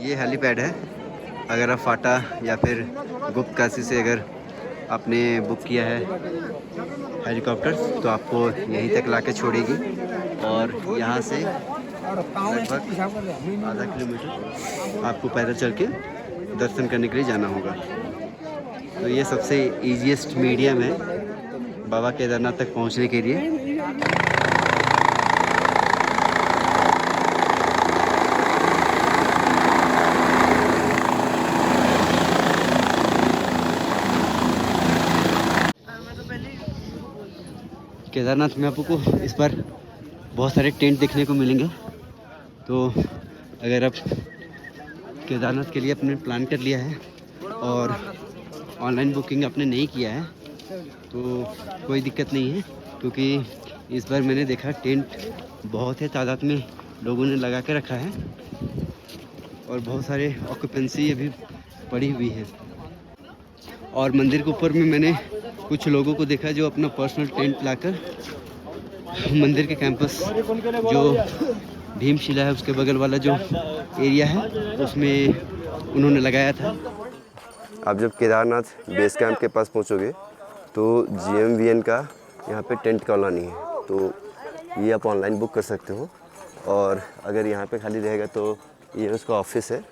ये हेलीपैड है। अगर आप फाटा या फिर गुप्त काशी से अगर आपने बुक किया है हेलीकॉप्टर तो आपको यहीं तक लाके छोड़ेगी और यहाँ से लगभग आधा किलोमीटर आपको पैदल चल के दर्शन करने के लिए जाना होगा। तो ये सबसे ईजीएस्ट मीडियम है बाबा केदारनाथ तक पहुँचने के लिए। केदारनाथ में आपको इस बार बहुत सारे टेंट देखने को मिलेंगे। तो अगर आप केदारनाथ के लिए आपने प्लान कर लिया है और ऑनलाइन बुकिंग आपने नहीं किया है तो कोई दिक्कत नहीं है, क्योंकि इस बार मैंने देखा टेंट बहुत ही तादाद में लोगों ने लगा के रखा है और बहुत सारे ऑक्यूपेंसी अभी पड़ी हुई है। और मंदिर के ऊपर में मैंने कुछ लोगों को देखा जो अपना पर्सनल टेंट लाकर मंदिर के कैंपस जो भीमशिला है उसके बगल वाला जो एरिया है उसमें उन्होंने लगाया था। आप जब केदारनाथ बेस कैंप के पास पहुंचोगे तो GMVN का यहाँ पे टेंट कॉलोनी है, तो ये आप ऑनलाइन बुक कर सकते हो। और अगर यहाँ पे खाली रहेगा तो ये उसका ऑफिस है,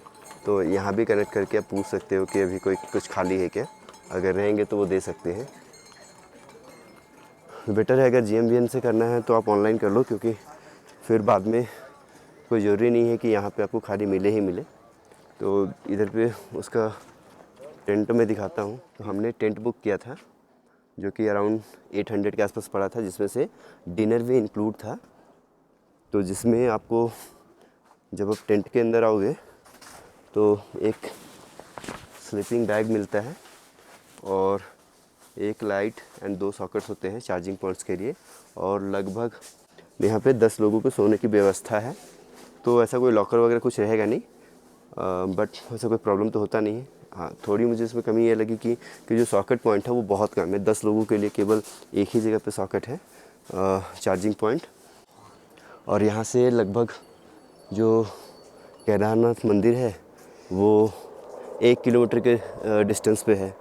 तो यहाँ भी कनेक्ट करके आप पूछ सकते हो कि अभी कोई कुछ खाली है क्या। अगर रहेंगे तो वो दे सकते हैं। बेटर है अगर GMVN से करना है तो आप ऑनलाइन कर लो, क्योंकि फिर बाद में कोई ज़रूरी नहीं है कि यहाँ पे आपको खाली मिले ही मिले। तो इधर पे उसका टेंट में दिखाता हूँ। तो हमने टेंट बुक किया था जो कि अराउंड 800 के आसपास पड़ा था, जिसमें से डिनर भी इंक्लूड था। तो जिसमें आपको जब आप टेंट के अंदर आओगे तो एक स्लीपिंग बैग मिलता है और एक लाइट एंड 2 सॉकेट्स होते हैं चार्जिंग पॉइंट्स के लिए, और लगभग यहाँ पे 10 लोगों को सोने की व्यवस्था है। तो ऐसा कोई लॉकर वगैरह कुछ रहेगा नहीं, बट ऐसा कोई प्रॉब्लम तो होता नहीं है। हाँ, थोड़ी मुझे इसमें कमी ये लगी कि जो सॉकेट पॉइंट है वो बहुत कम है। 10 लोगों के लिए केवल एक ही जगह पे सॉकेट है चार्जिंग पॉइंट। और यहाँ से लगभग जो केदारनाथ मंदिर है वो 1 किलोमीटर के डिस्टेंस पे है।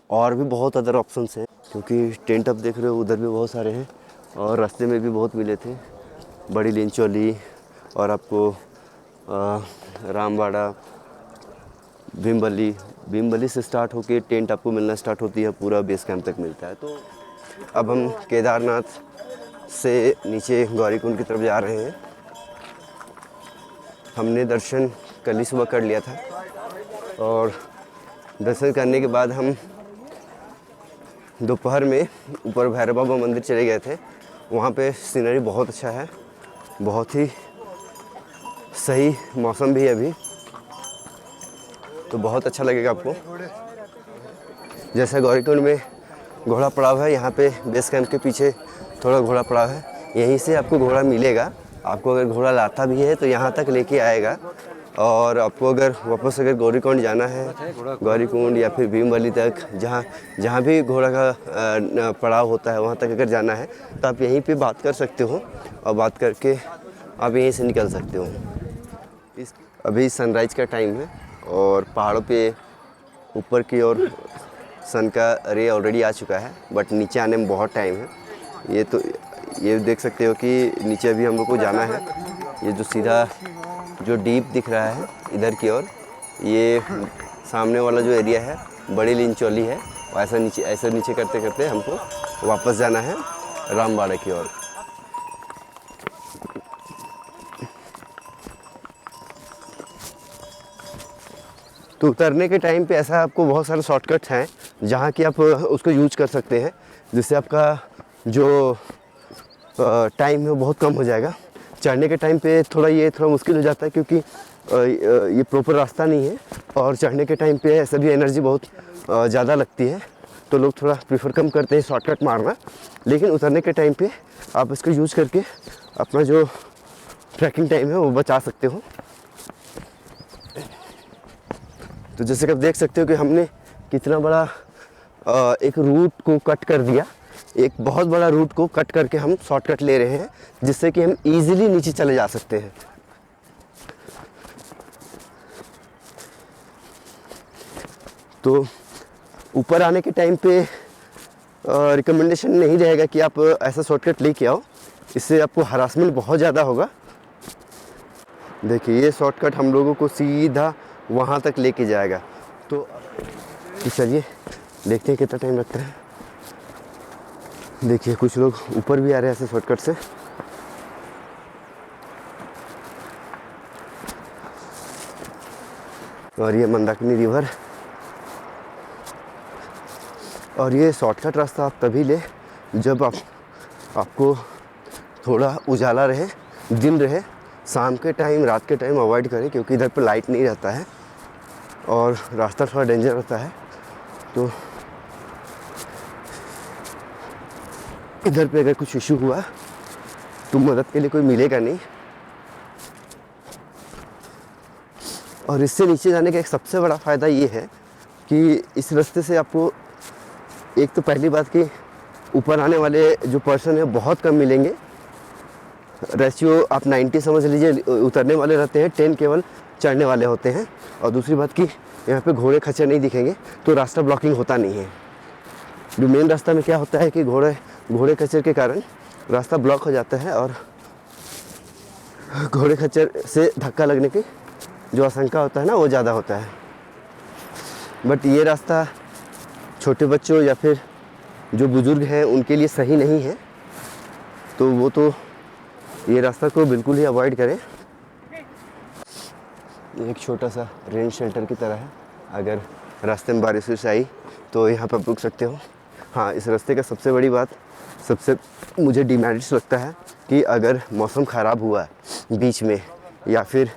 और भी बहुत अदर ऑप्शंस हैं, क्योंकि टेंट आप देख रहे हो उधर भी बहुत सारे हैं और रास्ते में भी बहुत मिले थे। बड़ी लिंचौली और आपको रामबाड़ा, भीमबली से स्टार्ट होके टेंट आपको मिलना स्टार्ट होती है, पूरा बेस कैंप तक मिलता है। तो अब हम केदारनाथ से नीचे गौरीकुंड की तरफ जा रहे हैं। हमने दर्शन कल ही सुबह कर लिया था और दर्शन करने के बाद हम दोपहर में ऊपर भैरव बाबा मंदिर चले गए थे। वहाँ पे सीनरी बहुत अच्छा है, बहुत ही सही मौसम भी है अभी, तो बहुत अच्छा लगेगा आपको। जैसा गौरीकुंड में घोड़ा पड़ाव है, यहाँ पे बेस कैंप के पीछे थोड़ा घोड़ा पड़ाव है। यहीं से आपको घोड़ा मिलेगा। आपको अगर घोड़ा लाता भी है तो यहाँ तक लेके आएगा। और आपको अगर वापस अगर गौरीकुंड जाना है, गौरीकुंड या फिर भीमबली तक, जहाँ भी घोड़ा का पड़ाव होता है वहाँ तक अगर जाना है तो आप यहीं पे बात कर सकते हो और बात करके आप यहीं से निकल सकते हो। अभी सनराइज़ का टाइम है और पहाड़ों पे ऊपर की ओर सन का रे ऑलरेडी आ चुका है, बट नीचे आने में बहुत टाइम है। ये देख सकते हो कि नीचे अभी हम लोग को जाना है। ये जो सीधा जो डीप दिख रहा है इधर की ओर, ये सामने वाला जो एरिया है बड़ी लिंचौली है। और ऐसा नीचे करते करते हमको वापस जाना है रामबाड़ा की ओर। तो उतरने के टाइम पे ऐसा आपको बहुत सारे शॉर्टकट्स हैं जहाँ कि आप उसको यूज कर सकते हैं, जिससे आपका जो टाइम है वो बहुत कम हो जाएगा। चढ़ने के टाइम पे थोड़ा मुश्किल हो जाता है, क्योंकि ये प्रॉपर रास्ता नहीं है और चढ़ने के टाइम पे ऐसा भी एनर्जी बहुत ज़्यादा लगती है, तो लोग थोड़ा प्रीफर कम करते हैं शॉर्टकट मारना। लेकिन उतरने के टाइम पे आप इसको यूज करके अपना जो ट्रैकिंग टाइम है वो बचा सकते हो। तो जैसे कि आप देख सकते हो कि हमने कितना बड़ा एक रूट को कट कर दिया। एक बहुत बड़ा रूट को कट करके हम शॉर्टकट ले रहे हैं, जिससे कि हम इजीली नीचे चले जा सकते हैं। तो ऊपर आने के टाइम पे रिकमेंडेशन नहीं रहेगा कि आप ऐसा शॉर्टकट लेके आओ, इससे आपको हरासमेंट बहुत ज़्यादा होगा। देखिए ये शॉर्टकट हम लोगों को सीधा वहाँ तक लेके जाएगा। तो चलिए देखते हैं कितना टाइम लगता है। देखिए कुछ लोग ऊपर भी आ रहे हैं ऐसे शॉर्टकट से। और ये मंदाकिनी रिवर, और ये शॉर्टकट रास्ता आप तभी ले जब आपको थोड़ा उजाला रहे, दिन रहे। शाम के टाइम, रात के टाइम अवॉइड करें, क्योंकि इधर पे लाइट नहीं रहता है और रास्ता थोड़ा डेंजर रहता है। तो इधर पे अगर कुछ इशू हुआ तो मदद के लिए कोई मिलेगा नहीं। और इससे नीचे जाने का एक सबसे बड़ा फ़ायदा ये है कि इस रास्ते से आपको एक तो पहली बात कि ऊपर आने वाले जो पर्सन है बहुत कम मिलेंगे। रेशियो आप 90 समझ लीजिए उतरने वाले रहते हैं, 10 केवल चढ़ने वाले होते हैं। और दूसरी बात कि यहाँ पे घोड़े खच्चर नहीं दिखेंगे, तो रास्ता ब्लॉकिंग होता नहीं है। जो मेन रास्ता में क्या होता है कि घोड़े खच्चर के कारण रास्ता ब्लॉक हो जाता है और घोड़े खच्चर से धक्का लगने की जो आशंका होता है ना, वो ज़्यादा होता है। बट ये रास्ता छोटे बच्चों या फिर जो बुज़ुर्ग हैं उनके लिए सही नहीं है, तो वो तो ये रास्ता को बिल्कुल ही अवॉइड करें। एक छोटा सा रेन शेल्टर की तरह है, अगर रास्ते में बारिश आई तो यहाँ पर रुक सकते हो। हाँ, इस रास्ते का सबसे बड़ी बात, सबसे मुझे डिमेरिट्स लगता है कि अगर मौसम ख़राब हुआ बीच में या फिर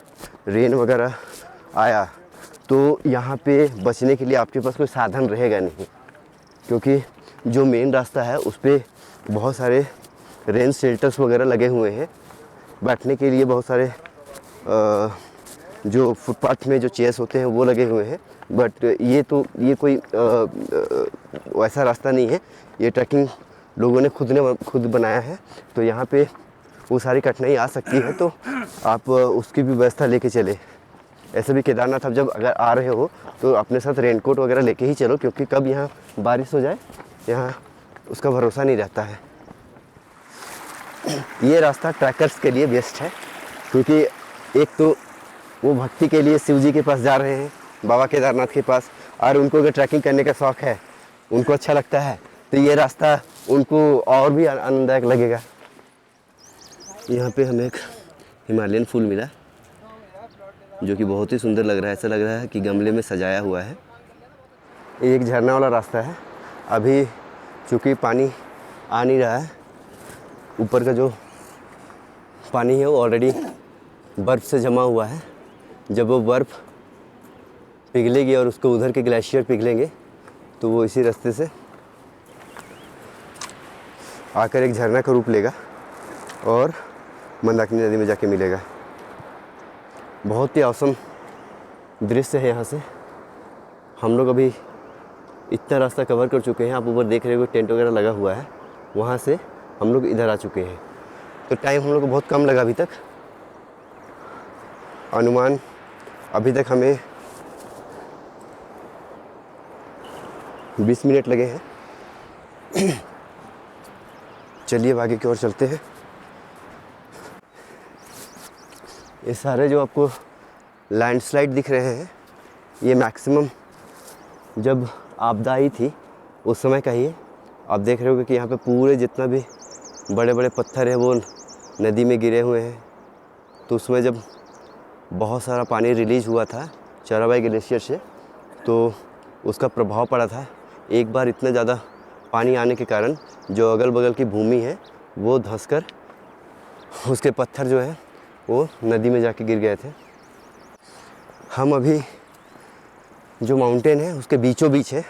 रेन वगैरह आया तो यहाँ पे बचने के लिए आपके पास कोई साधन रहेगा नहीं, क्योंकि जो मेन रास्ता है उस पर बहुत सारे रेन शेल्टर्स वगैरह लगे हुए हैं। बैठने के लिए बहुत सारे जो फुटपाथ में जो चेयर्स होते हैं वो लगे हुए हैं। बट ये कोई वैसा रास्ता नहीं है, ये ट्रैकिंग लोगों ने खुद बनाया है। तो यहाँ पे वो सारी कठिनाई आ सकती है, तो आप उसकी भी व्यवस्था लेके चले। ऐसे भी केदारनाथ आप जब अगर आ रहे हो तो अपने साथ रेनकोट वगैरह लेके ही चलो, क्योंकि कब यहाँ बारिश हो जाए यहाँ उसका भरोसा नहीं रहता है। ये रास्ता ट्रैकर्स के लिए बेस्ट है, क्योंकि एक तो वो भक्ति के लिए शिव जी के पास जा रहे हैं, बाबा केदारनाथ के पास, और उनको अगर ट्रैकिंग करने का शौक़ है, उनको अच्छा लगता है, तो ये रास्ता उनको और भी आनंददायक लगेगा। यहाँ पे हमें एक हिमालयन फूल मिला जो कि बहुत ही सुंदर लग रहा है। ऐसा लग रहा है कि गमले में सजाया हुआ है। ये एक झरना वाला रास्ता है। अभी चूँकि पानी आ नहीं रहा है, ऊपर का जो पानी है वो ऑलरेडी बर्फ़ से जमा हुआ है। जब वो बर्फ़ पिघलेगी और उसको उधर के ग्लेशियर पिघलेंगे तो वो इसी रास्ते से आकर एक झरना का रूप लेगा और मंदाकिनी नदी में जाके मिलेगा। बहुत ही औसम दृश्य है यहाँ से। हम लोग अभी इतना रास्ता कवर कर चुके हैं। आप ऊपर देख रहे हो टेंट वगैरह लगा हुआ है, वहाँ से हम लोग इधर आ चुके हैं। तो टाइम हम लोग को बहुत कम लगा अभी तक। अनुमान अभी तक हमें 20 मिनट लगे हैं। चलिए आगे की ओर चलते हैं। ये सारे जो आपको लैंडस्लाइड दिख रहे हैं, ये मैक्सिमम जब आपदा आई थी उस समय का ही है। आप देख रहे होगे कि यहाँ पे पूरे जितना भी बड़े बड़े पत्थर हैं वो नदी में गिरे हुए हैं। तो उसमें जब बहुत सारा पानी रिलीज़ हुआ था चराबाई ग्लेशियर से, तो उसका प्रभाव पड़ा था। एक बार इतना ज़्यादा पानी आने के कारण जो अगल बगल की भूमि है वो धंसकर उसके पत्थर जो है वो नदी में जाके गिर गए थे। हम अभी जो माउंटेन है उसके बीचों बीच है।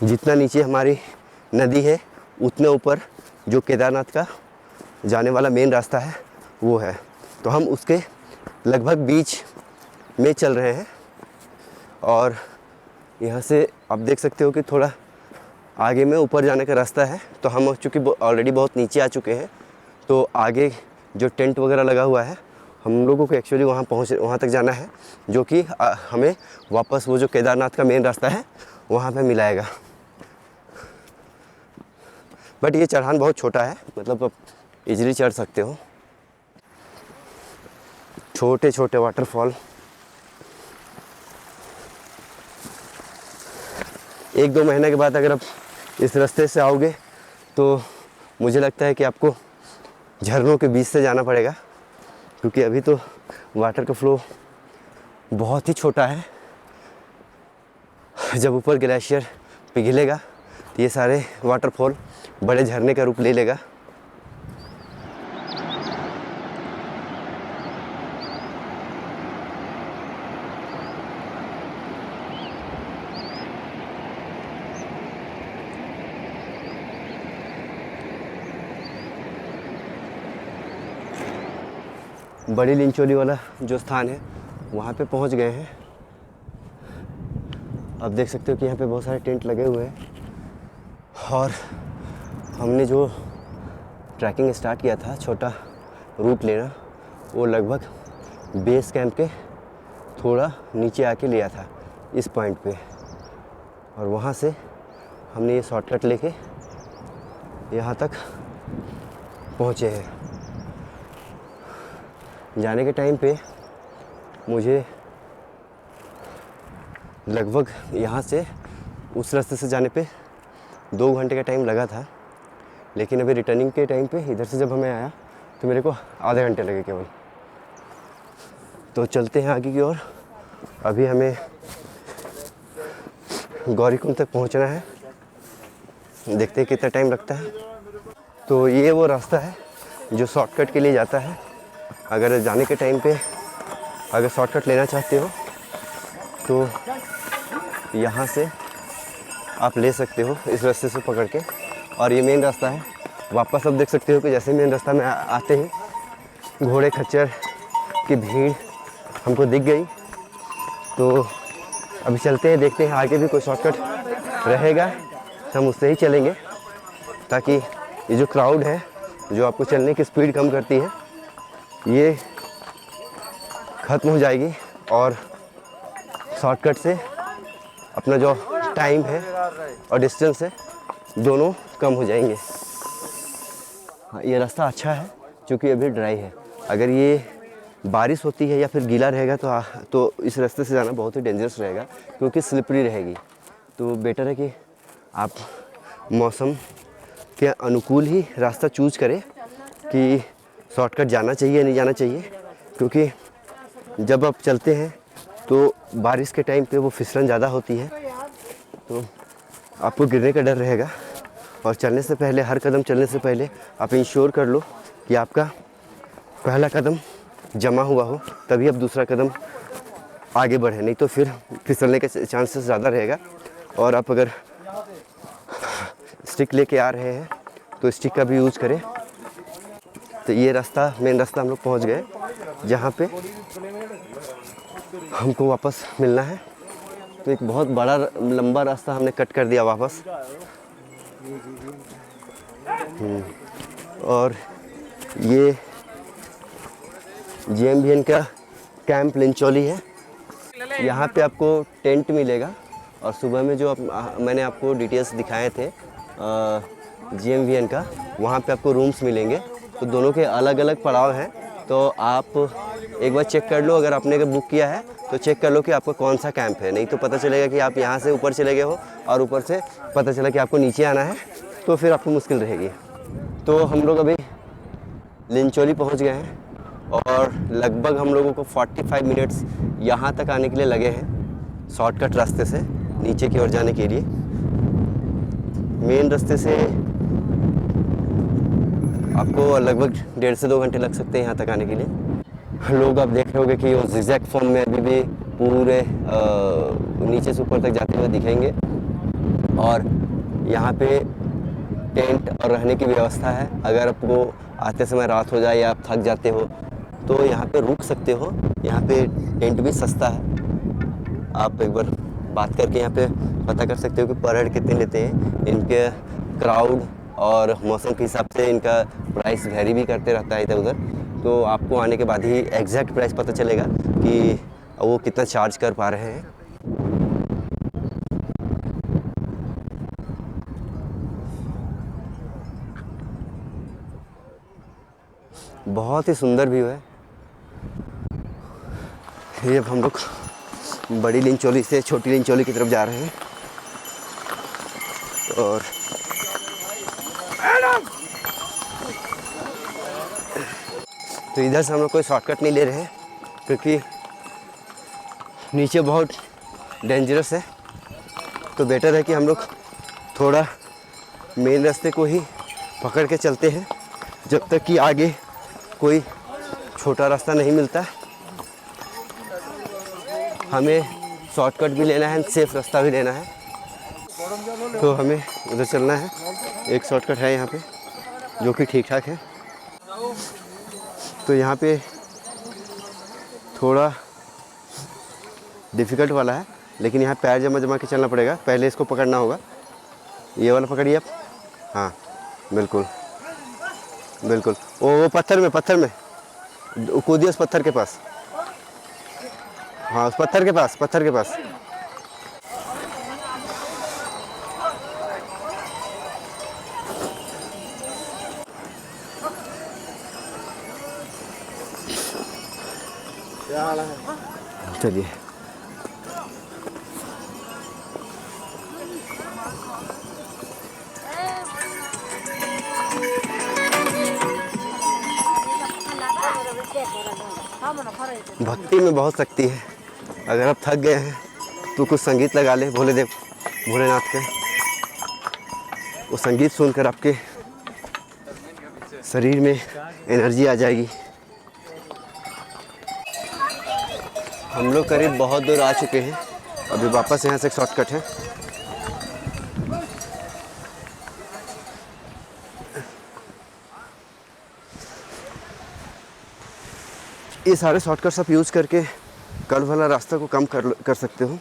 जितना नीचे हमारी नदी है उतने ऊपर जो केदारनाथ का जाने वाला मेन रास्ता है वो है। तो हम उसके लगभग बीच में चल रहे हैं। और यहाँ से आप देख सकते हो कि थोड़ा आगे में ऊपर जाने का रास्ता है। तो हम चूँकि ऑलरेडी बहुत नीचे आ चुके हैं, तो आगे जो टेंट वगैरह लगा हुआ है हम लोगों को एक्चुअली वहाँ तक जाना है, जो कि हमें वापस वो जो केदारनाथ का मेन रास्ता है वहाँ पे मिलाएगा। बट ये चढ़ान बहुत छोटा है, मतलब आप इजीली चढ़ सकते हो। छोटे छोटे वाटरफॉल, 1-2 महीने के बाद अगर आप इस रास्ते से आओगे तो मुझे लगता है कि आपको झरनों के बीच से जाना पड़ेगा, क्योंकि अभी तो वाटर का फ्लो बहुत ही छोटा है। जब ऊपर ग्लेशियर पिघलेगा तो ये सारे वाटरफॉल बड़े झरने का रूप ले लेगा। बड़ी लिंचोली वाला जो स्थान है वहाँ पे पहुँच गए हैं। अब देख सकते हो कि यहाँ पे बहुत सारे टेंट लगे हुए हैं, और हमने जो ट्रैकिंग स्टार्ट किया था, छोटा रूट लेना, वो लगभग बेस कैंप के थोड़ा नीचे आके लिया था इस पॉइंट पे, और वहाँ से हमने ये शॉर्टकट लेके यहाँ तक पहुँचे हैं। जाने के टाइम पे मुझे लगभग यहाँ से उस रास्ते से जाने पे 2 घंटे का टाइम लगा था, लेकिन अभी रिटर्निंग के टाइम पे इधर से जब हमें आया तो मेरे को आधे घंटे लगे केवल। तो चलते हैं आगे की ओर। अभी हमें गौरीकुंड तक पहुँचना है, देखते हैं कितना टाइम लगता है। तो ये वो रास्ता है जो शॉर्टकट के लिए जाता है। अगर जाने के टाइम पे अगर शॉर्टकट लेना चाहते हो तो यहाँ से आप ले सकते हो इस रास्ते से पकड़ के, और ये मेन रास्ता है। वापस आप देख सकते हो कि जैसे मेन रास्ता में आते ही घोड़े खच्चर की भीड़ हमको दिख गई। तो अभी चलते हैं, देखते हैं आगे भी कोई शॉर्टकट रहेगा, हम उससे ही चलेंगे, ताकि ये जो क्राउड है जो आपको चलने की स्पीड कम करती है ये ख़त्म हो जाएगी, और शॉर्टकट से अपना जो टाइम है और डिस्टेंस है दोनों कम हो जाएंगे। हाँ, ये रास्ता अच्छा है क्योंकि अभी ड्राई है। अगर ये बारिश होती है या फिर गीला रहेगा तो इस रास्ते से जाना बहुत ही डेंजरस रहेगा, क्योंकि स्लिपरी रहेगी। तो बेटर है कि आप मौसम के अनुकूल ही रास्ता चूज करें कि शॉर्टकट जाना चाहिए या नहीं जाना चाहिए, क्योंकि जब आप चलते हैं तो बारिश के टाइम पे वो फिसलन ज़्यादा होती है, तो आपको गिरने का डर रहेगा। और चलने से पहले, हर कदम चलने से पहले आप इंश्योर कर लो कि आपका पहला कदम जमा हुआ हो, तभी आप दूसरा कदम आगे बढ़े, नहीं तो फिर फिसलने के चांसेस ज़्यादा रहेगा। और आप अगर स्टिक लेके आ रहे हैं तो स्टिक का भी यूज़ करें। तो ये रास्ता, मेन रास्ता हम लोग पहुँच गए जहाँ पे हमको वापस मिलना है। तो एक बहुत बड़ा लंबा रास्ता हमने कट कर दिया वापस। और ये GMBN का कैंप लिंचोली है। यहाँ पे आपको टेंट मिलेगा, और सुबह में जो मैंने आपको डिटेल्स दिखाए थे GMBN का, वहाँ पे आपको रूम्स मिलेंगे। तो दोनों के अलग अलग पड़ाव हैं, तो आप एक बार चेक कर लो। अगर आपने बुक किया है तो चेक कर लो कि आपका कौन सा कैंप है, नहीं तो पता चलेगा कि आप यहाँ से ऊपर चले गए हो और ऊपर से पता चला कि आपको नीचे आना है, तो फिर आपको मुश्किल रहेगी। तो हम लोग अभी लिंचोली पहुँच गए हैं, और लगभग हम लोगों को 45 मिनट्स यहाँ तक आने के लिए लगे हैं शॉर्टकट रास्ते से नीचे की ओर जाने के लिए। मेन रास्ते से आपको लगभग 1.5 से 2 घंटे लग सकते हैं यहाँ तक आने के लिए। लोग आप देख रहे होंगे कि वो जिगजैग फॉर्म में अभी भी पूरे नीचे से ऊपर तक जाते हुए दिखेंगे। और यहाँ पे टेंट और रहने की व्यवस्था है। अगर आपको आते समय रात हो जाए या आप थक जाते हो तो यहाँ पे रुक सकते हो। यहाँ पे टेंट भी सस्ता है, आप एक बार बात करके यहाँ पे पता कर सकते हो कि पर हेड कितने लेते हैं। इनके क्राउड और मौसम के हिसाब से इनका प्राइस वेरी भी करते रहता है इधर उधर। तो आपको आने के बाद ही एग्जैक्ट प्राइस पता चलेगा कि वो कितना चार्ज कर पा रहे हैं। बहुत ही सुंदर व्यू है। ये अब हम लोग बड़ी लिंचोली से छोटी लिंचोली की तरफ जा रहे हैं और तो इधर से हम लोग कोई शॉर्टकट नहीं ले रहे हैं क्योंकि नीचे बहुत डेंजरस है। तो बेटर है कि हम लोग थोड़ा मेन रास्ते को ही पकड़ के चलते हैं जब तक कि आगे कोई छोटा रास्ता नहीं मिलता। हमें शॉर्टकट भी लेना है, सेफ रास्ता भी लेना है, तो हमें उधर चलना है। एक शॉर्टकट है यहाँ पे जो कि ठीक ठाक है। तो यहाँ पे थोड़ा डिफ़िकल्ट वाला है, लेकिन यहाँ पैर जमा जमा के चलना पड़ेगा। पहले इसको पकड़ना होगा, ये वाला पकड़िए आप। हाँ बिल्कुल बिल्कुल, वो पत्थर में कूदिए उस पत्थर के पास। हाँ उस पत्थर के पास चलिए। भक्ति में बहुत शक्ति है। अगर आप थक गए हैं तो कुछ संगीत लगा लें भोलेनाथ के। वो संगीत सुनकर आपके शरीर में एनर्जी आ जाएगी। हम लोग करीब बहुत दूर आ चुके हैं, अभी वापस यहाँ से एक शॉर्टकट है। ये सारे शॉर्टकट्स आप यूज़ करके कल वाला रास्ता को कम कर सकते हो।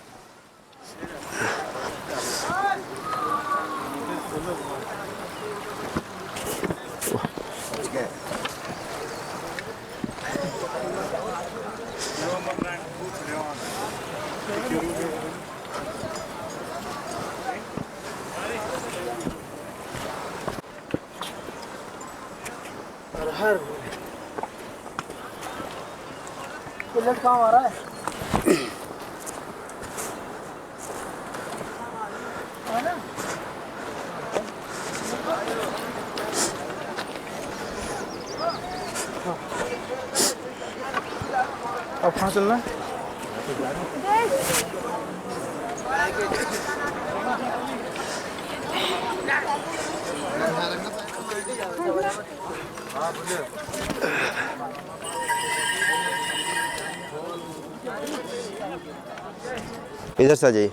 बुलेट कहाँ आ रहा है? अब कहाँ चलना है? इधर से आ जाइए।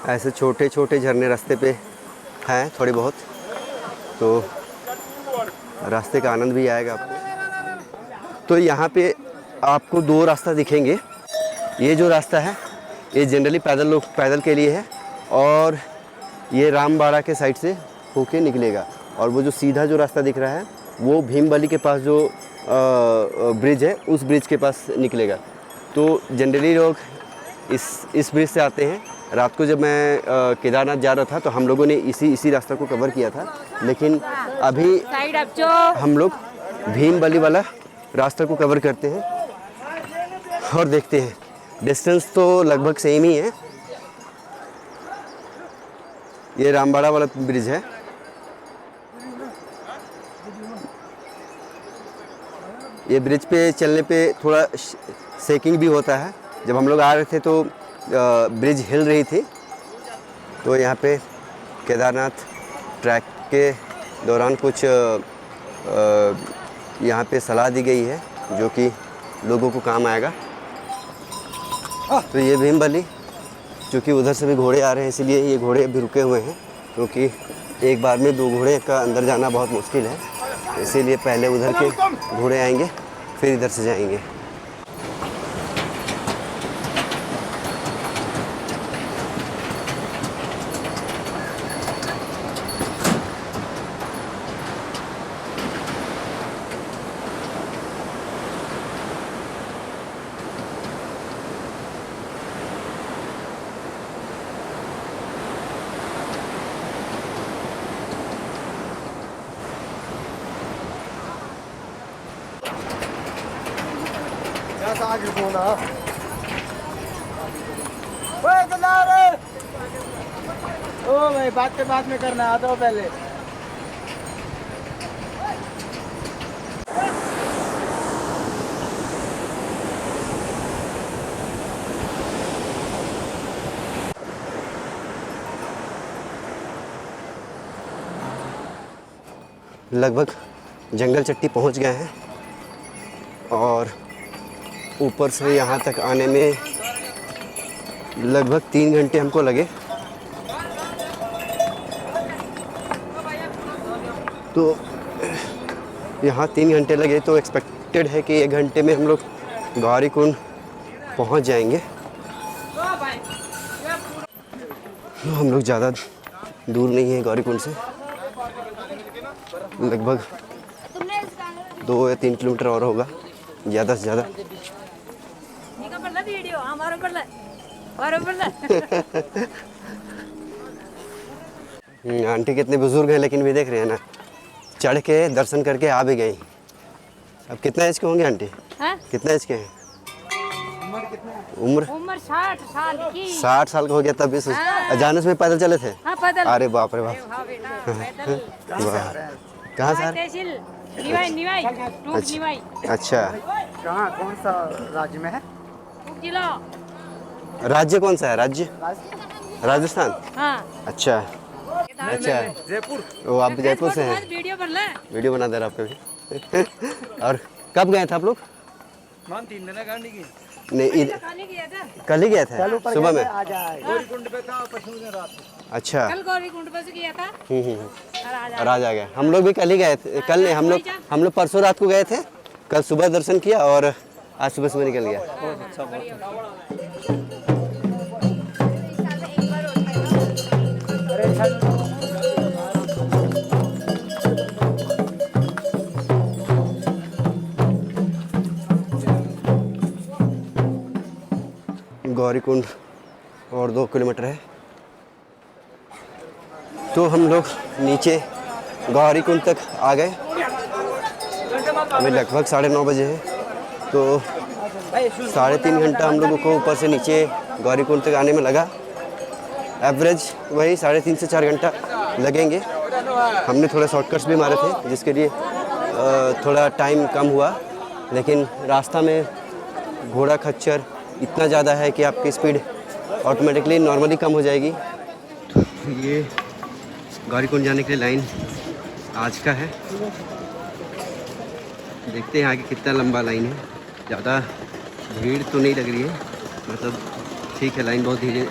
ऐसे छोटे छोटे झरने रास्ते पे हैं थोड़ी बहुत, तो रास्ते का आनंद भी आएगा आपको। तो यहाँ पे आपको दो रास्ता दिखेंगे। ये जो रास्ता है ये जनरली पैदल के लिए है, और ये रामबाड़ा के साइड से होके निकलेगा। और वो जो सीधा जो रास्ता दिख रहा है वो भीमबली के पास जो ब्रिज है उस ब्रिज के पास निकलेगा। तो जनरली लोग इस ब्रिज से आते हैं। रात को जब मैं केदारनाथ जा रहा था तो हम लोगों ने इसी रास्ता को कवर किया था, लेकिन अभी हम लोग भीमबली वाला रास्ता को कवर करते हैं और देखते हैं। डिस्टेंस तो लगभग सेम ही है। ये रामबाड़ा वाला ब्रिज है ये ब्रिज पे चलने पे थोड़ा शेकिंग भी होता है। जब हम लोग आ रहे थे तो ब्रिज हिल रही थी। तो यहाँ पे केदारनाथ ट्रैक के दौरान कुछ यहाँ पे सलाह दी गई है जो कि लोगों को काम आएगा। तो ये भीमबली, क्योंकि उधर से भी घोड़े आ रहे हैं इसलिए ये घोड़े अभी रुके हुए हैं, क्योंकि एक बार में 2 घोड़े का अंदर जाना बहुत मुश्किल है, इसीलिए पहले उधर के घोड़े आएंगे फिर इधर से जाएंगे। आगे बोला ओए गलार ओ भाई बात में करना आ जाओ पहले। लगभग जंगल चट्टी पहुंच गए हैं और ऊपर से यहाँ तक आने में लगभग 3 घंटे हमको लगे। तो यहाँ 3 घंटे लगे तो एक्सपेक्टेड है कि 1 घंटे में हम लोग गौरीकुंड पहुँच जाएंगे। हम लोग ज़्यादा दूर नहीं है गौरीकुंड से, लगभग 2 या 3 किलोमीटर और होगा ज़्यादा से ज़्यादा। आंटी कितने बुजुर्ग हैं लेकिन भी देख रहे हैं ना, चढ़ के दर्शन करके आ भी गई। अब कितना एज के होंगे आंटी? हाँ? कितना एज के हैं? उम्र 60 साल की। 60 साल का हो गया तब भी हाँ। जाने से पहले चले थे? हाँ, पैदल। अरे बाप रे बाप, हाँ बेटा, पैदल। कहाँ से? तहसील निवाई निवाई टूक निवाई। अच्छा, कहाँ कौन सा राज्य में है? टूक जिला। राज्य कौन सा है? राज्य राजस्थान। हाँ। अच्छा अच्छा, जयपुर। वो आप जयपुर से हैं? वीडियो बन ले। वीडियो बना दे रहा आपका भी। और कब गए थे आप लोग? 3 दिन गाड़ी की। नहीं खाने गया था। कल ही गए थे सुबह में? आ जाए गौरीकुंड पे था परसों दिन रात। अच्छा। कल गौरीकुंड पे से गया था। और आज आ गए। हम लोग भी कल ही गए थे। कल नहीं, हम लोग परसों रात को गए थे, कल सुबह दर्शन किया और आज सुबह सुबह निकल गया। गौरीकुंड और 2 किलोमीटर है। तो हम लोग नीचे गौरीकुंड तक आ गए। अभी लगभग 9:30 बजे है, तो 3.5 घंटा हम लोगों को ऊपर से नीचे गौरीकुंड तक आने में लगा। एवरेज वही 3.5 से 4 घंटा लगेंगे। हमने थोड़े शॉर्टकट्स भी मारे थे जिसके लिए थोड़ा टाइम कम हुआ, लेकिन रास्ता में घोड़ा खच्चर इतना ज़्यादा है कि आपकी स्पीड ऑटोमेटिकली नॉर्मली कम हो जाएगी। तो ये गौरीकुंड जाने के लिए लाइन आज का है। देखते हैं आगे कितना लंबा लाइन है। ज़्यादा भीड़ तो नहीं लग रही है, मतलब ठीक है, लाइन बहुत धीरे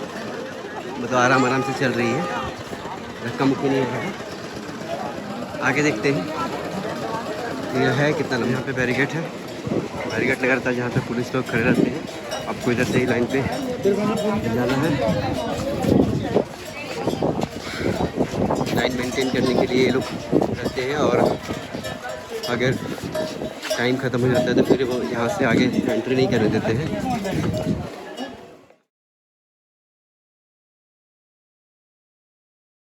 मतलब आराम से चल रही है, धक्का मुक्की नहीं हो रहा है। आगे देखते हैं यह है कितना लंबा। यहाँ पे बैरिकेड है, बैरिकेड लगा रहता है जहाँ पे पुलिस लोग खड़े रहते हैं। आपको इधर से ही लाइन पे जाना है। लाइन मेंटेन करने के लिए ये लोग रहते हैं और अगर टाइम ख़त्म हो जाता है तो फिर वो यहाँ से आगे एंट्री नहीं करने देते हैं।